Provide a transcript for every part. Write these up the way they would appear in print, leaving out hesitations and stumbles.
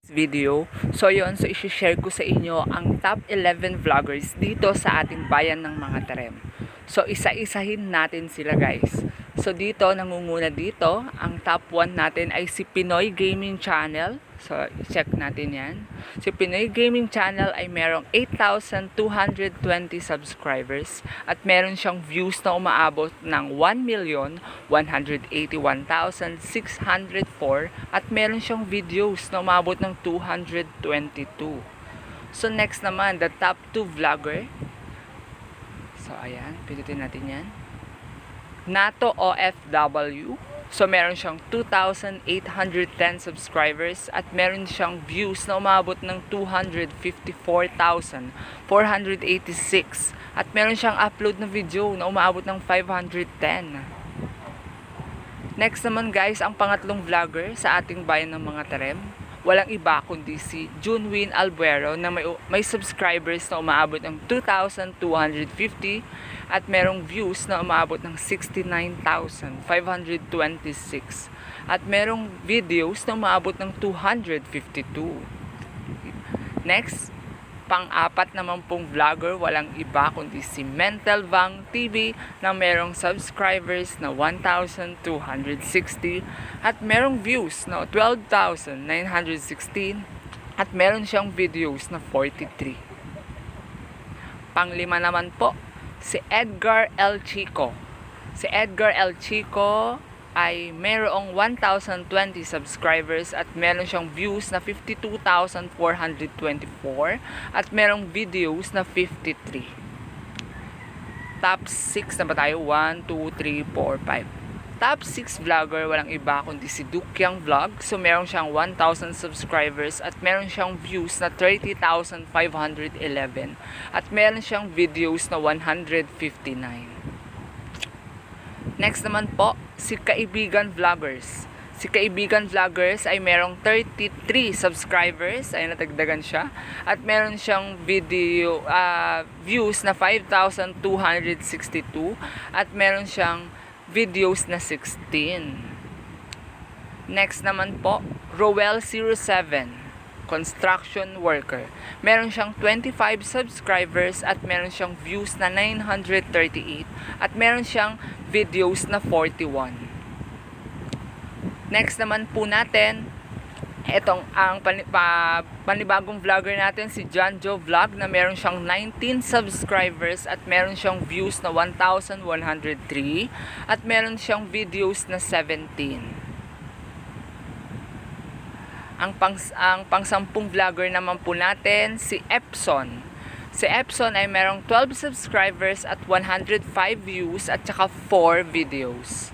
video. So i-share ko sa inyo ang top 11 vloggers dito sa ating bayan ng mga Tarem. So isa-isahin natin sila, guys. So dito, nangunguna dito, ang top 1 natin ay si Pinoy Gaming Channel. So check natin yan. Si Pinoy Gaming Channel ay merong 8,220 subscribers at meron siyang views na umaabot ng 1,181,604 at meron siyang videos na umaabot ng 222. So next naman, the top 2 vlogger. So ayan, pindutin natin yan. Nato OFW. So meron siyang 2,810 subscribers at meron siyang views na umabot ng 254,486 at meron siyang upload na video na umabot ng 510. Next naman, guys, ang pangatlong vlogger sa ating bayan ng mga Tarem, walang iba kundi si Junwin Albuero na may subscribers na umaabot ng 2,250 at merong views na umaabot ng 69,526 at merong videos na umaabot ng 252. Next, pang-apat naman pong vlogger, walang iba kundi si Mental Vang TV na merong subscribers na 1,260 at merong views na 12,916 at meron siyang videos na 43. Panglima naman po, si Edgar El Chico. Si Edgar El Chico ay mayroong 1,020 subscribers at meron siyang views na 52,424 at merong videos na 53. Top 6 na ba tayo? 1, 2, 3, 4, 5. Top 6 vlogger, walang iba kundi si Dukyang Vlog. So meron siyang 1,000 subscribers at meron siyang views na 30,511 at meron siyang videos na 159. Next naman po, si Kaibigan Vloggers. Si Kaibigan Vloggers ay merong 33 subscribers, ay natagdagan siya, at meron siyang video views na 5,262 at meron siyang videos na 16. Next naman po, Roel07, construction worker. Meron siyang 25 subscribers at meron siyang views na 938 at meron siyang videos na 41. Next naman po natin, itong ang panibagong vlogger natin, si John Joe Vlog, na meron siyang 19 subscribers at meron siyang views na 1,103 at meron siyang videos na 17. Ang pang-sampung vlogger naman po natin, si Epson. Si Epson ay merong 12 subscribers at 105 views at saka 4 videos.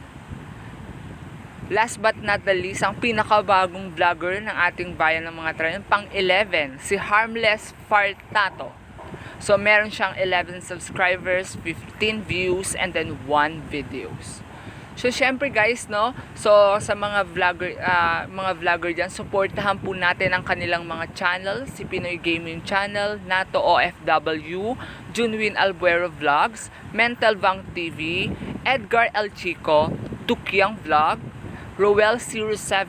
Last but not the least, ang pinakabagong vlogger ng ating bayan ng mga Tarem, pang-11, si Harmless Fartato. So meron siyang 11 subscribers, 15 views, and then 1 videos. So syempre, guys, no, so sa mga vlogger diyan, suportahan po natin ang kanilang mga channel, si Pinoy Gaming Channel, Nato OFW, Junwin Albuero Vlogs, Mental Vang TV, Edgar El Chico, Dukyang Vlog, Roel07,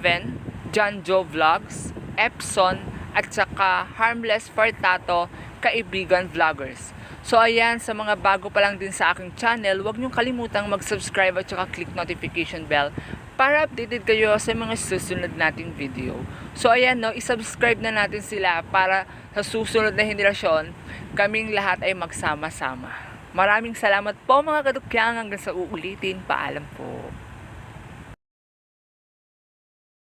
John Joe Vlogs, Epson, at saka Harmless Fartato, Kaibigan Vloggers. So ayan, sa mga bago pa lang din sa aking channel, huwag niyong kalimutang mag-subscribe at saka click notification bell para updated kayo sa mga susunod nating video. So ayan, no, isubscribe na natin sila para sa susunod na henerasyon, kaming lahat ay magsama-sama. Maraming salamat po, mga kadukyang, hanggang sa uulitin. Paalam po.